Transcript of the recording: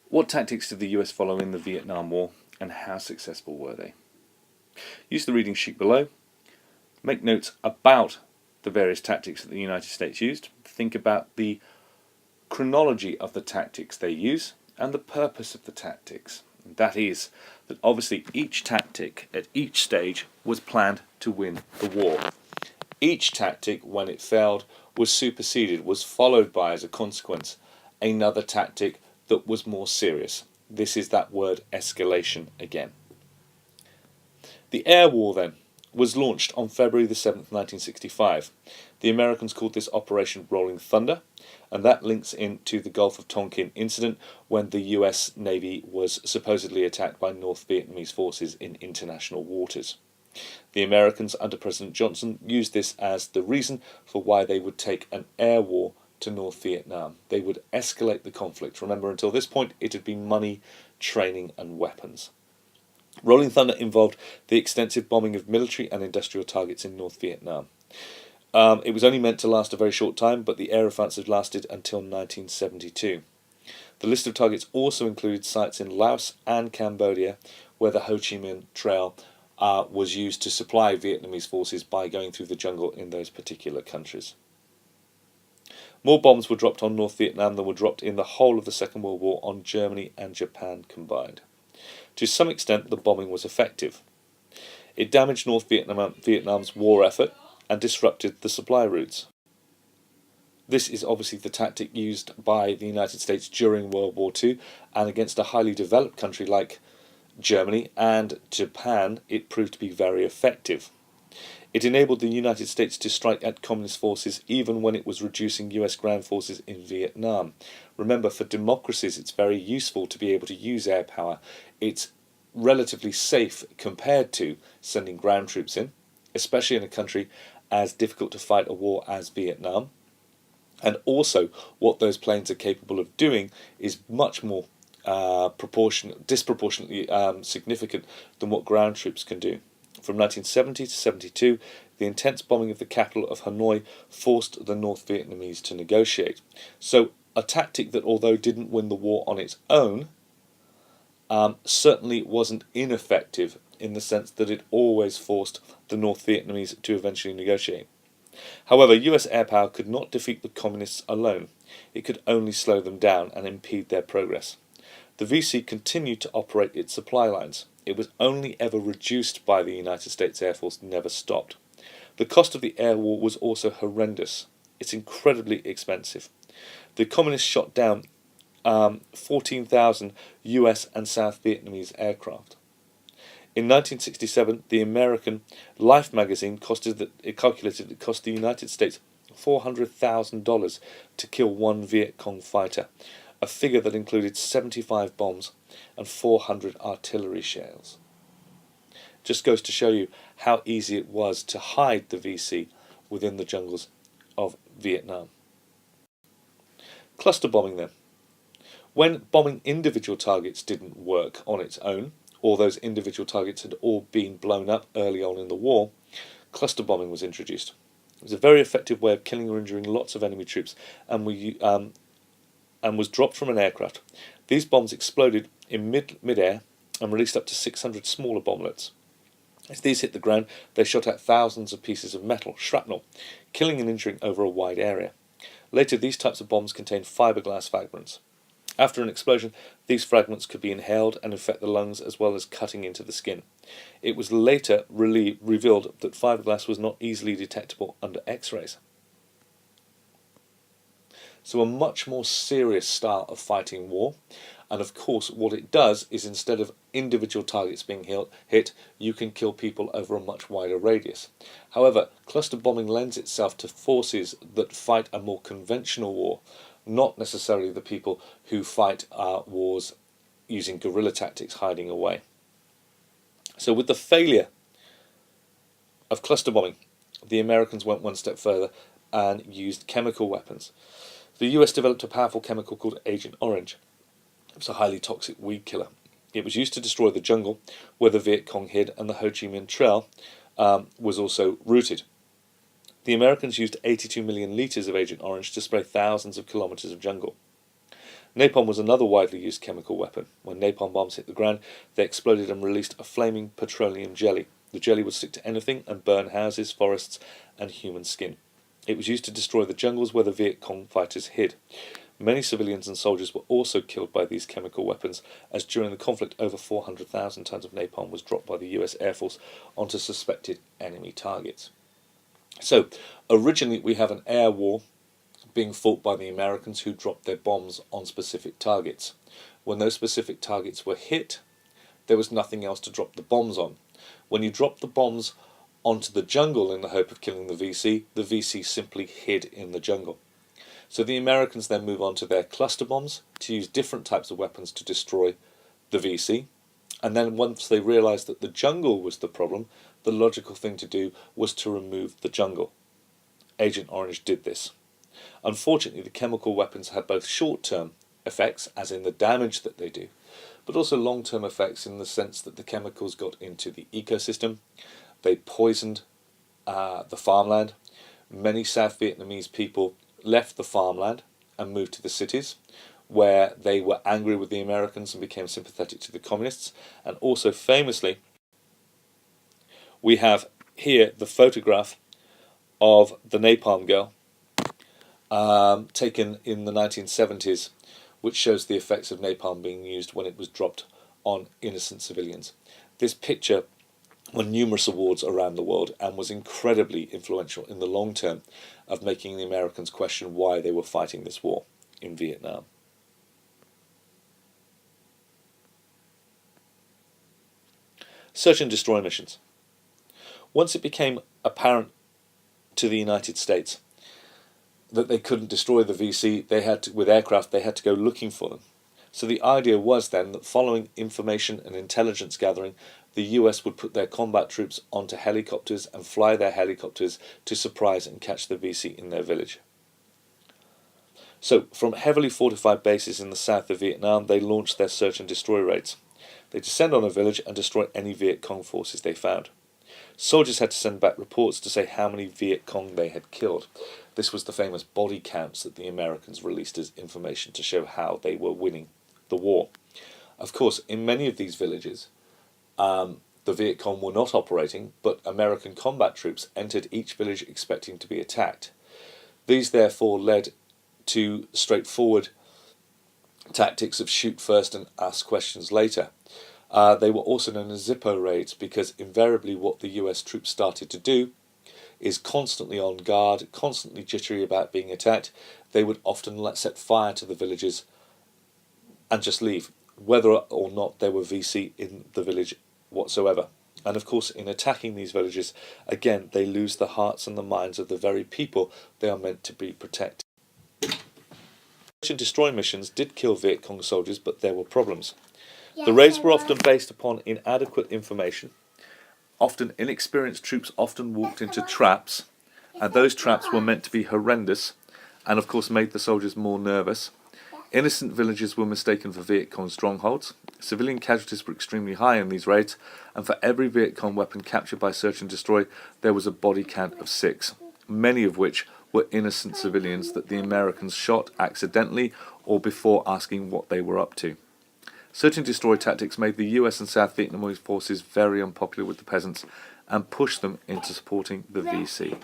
What tactics did the US follow in the Vietnam War, and how successful were they? Use the reading sheet below. Make notes about the various tactics that the United States used. Think about the chronology of the tactics they use and the purpose of the tactics. And that is that obviously each tactic at each stage was planned to win the war. Each tactic, when it failed, was superseded, was followed by, as a consequence, another tactic that was more serious. This is that word escalation again. The air war then was launched on February the 7th, 1965. The Americans called this Operation Rolling Thunder, and that links into the Gulf of Tonkin incident when the US Navy was supposedly attacked by North Vietnamese forces in international waters. The Americans under President Johnson used this as the reason for why they would take an air war to North Vietnam. They would escalate the conflict. Remember, until this point it had been money, training and weapons. Rolling Thunder involved the extensive bombing of military and industrial targets in North Vietnam. It was only meant to last a very short time, but the air offensive lasted until 1972. The list of targets also included sites in Laos and Cambodia, where the Ho Chi Minh Trail was used to supply Vietnamese forces by going through the jungle in those particular countries. More bombs were dropped on North Vietnam than were dropped in the whole of the Second World War on Germany and Japan combined. To some extent, the bombing was effective. It damaged North Vietnam's war effort and disrupted the supply routes. This is obviously the tactic used by the United States during World War II, and against a highly developed country like Germany and Japan, it proved to be very effective. It enabled the United States to strike at communist forces even when it was reducing US ground forces in Vietnam. Remember, for democracies it's very useful to be able to use air power. It's relatively safe compared to sending ground troops in, especially in a country as difficult to fight a war as Vietnam. And also, what those planes are capable of doing is much more disproportionately significant than what ground troops can do. From 1970 to 72, the intense bombing of the capital of Hanoi forced the North Vietnamese to negotiate. So a tactic that, although didn't win the war on its own, certainly wasn't ineffective in the sense that it always forced the North Vietnamese to eventually negotiate. However, US air power could not defeat the communists alone. It could only slow them down and impede their progress. The VC continued to operate its supply lines. It was only ever reduced by the United States Air Force, never stopped. The cost of the air war was also horrendous. It's incredibly expensive. The communists shot down 14,000 US and South Vietnamese aircraft. In 1967, the American Life magazine calculated it cost the United States $400,000 to kill one Viet Cong fighter, a figure that included 75 bombs and 400 artillery shells. Just goes to show you how easy it was to hide the VC within the jungles of Vietnam. Cluster bombing then. When bombing individual targets didn't work on its own, or those individual targets had all been blown up early on in the war, cluster bombing was introduced. It was a very effective way of killing or injuring lots of enemy troops, and was dropped from an aircraft. These bombs exploded in mid-air and released up to 600 smaller bomblets. As these hit the ground, they shot out thousands of pieces of metal, shrapnel, killing and injuring over a wide area. Later, these types of bombs contained fiberglass fragments. After an explosion, these fragments could be inhaled and infect the lungs as well as cutting into the skin. It was later revealed that fiberglass was not easily detectable under X-rays. So a much more serious style of fighting war, and of course what it does is instead of individual targets being hit, you can kill people over a much wider radius. However, cluster bombing lends itself to forces that fight a more conventional war, not necessarily the people who fight wars using guerrilla tactics hiding away. So with the failure of cluster bombing, the Americans went one step further and used chemical weapons. The US developed a powerful chemical called Agent Orange. It was a highly toxic weed killer. It was used to destroy the jungle where the Viet Cong hid, and the Ho Chi Minh Trail was also routed. The Americans used 82 million litres of Agent Orange to spray thousands of kilometres of jungle. Napalm was another widely used chemical weapon. When napalm bombs hit the ground, they exploded and released a flaming petroleum jelly. The jelly would stick to anything and burn houses, forests, and human skin. It was used to destroy the jungles where the Viet Cong fighters hid. Many civilians and soldiers were also killed by these chemical weapons, as during the conflict over 400,000 tons of napalm was dropped by the US Air Force onto suspected enemy targets. So, originally we have an air war being fought by the Americans, who dropped their bombs on specific targets. When those specific targets were hit, there was nothing else to drop the bombs on. When you drop the bombs onto the jungle in the hope of killing the VC simply hid in the jungle. So the Americans then move on to their cluster bombs to use different types of weapons to destroy the VC. And then once they realised that the jungle was the problem, the logical thing to do was to remove the jungle. Agent Orange did this. Unfortunately, the chemical weapons had both short-term effects, as in the damage that they do, but also long-term effects in the sense that the chemicals got into the ecosystem. They poisoned the farmland. Many South Vietnamese people left the farmland and moved to the cities, where they were angry with the Americans and became sympathetic to the communists. And also famously, we have here the photograph of the Napalm girl taken in the 1970s, which shows the effects of napalm being used when it was dropped on innocent civilians. This picture won numerous awards around the world and was incredibly influential in the long term of making the Americans question why they were fighting this war in Vietnam. Search and destroy missions. Once it became apparent to the United States that they couldn't destroy the VC, with aircraft, they had to go looking for them. So the idea was then that following information and intelligence gathering, the US would put their combat troops onto helicopters and fly their helicopters to surprise and catch the VC in their village. So from heavily fortified bases in the south of Vietnam, they launched their search and destroy raids. They descend on a village and destroy any Viet Cong forces they found. Soldiers had to send back reports to say how many Viet Cong they had killed. This was the famous body counts that the Americans released as information to show how they were winning the war. Of course, in many of these villages, the Viet Cong were not operating, but American combat troops entered each village expecting to be attacked. These therefore led to straightforward tactics of shoot first and ask questions later. They were also known as Zippo raids, because invariably what the US troops started to do is constantly on guard, constantly jittery about being attacked. They would often set fire to the villages and just leave, whether or not there were VC in the village whatsoever. And of course, in attacking these villages, again, they lose the hearts and the minds of the very people they are meant to be protecting. Search and destroy missions did kill Viet Cong soldiers, but there were problems. The raids were often based upon inadequate information. Often inexperienced troops often walked into traps, and those traps were meant to be horrendous and of course made the soldiers more nervous. Innocent villages were mistaken for Viet Cong strongholds. Civilian casualties were extremely high in these raids, and for every Viet Cong weapon captured by search and destroy, there was a body count of 6, many of which were innocent civilians that the Americans shot accidentally or before asking what they were up to. Search and destroy tactics made the US and South Vietnamese forces very unpopular with the peasants and pushed them into supporting the VC.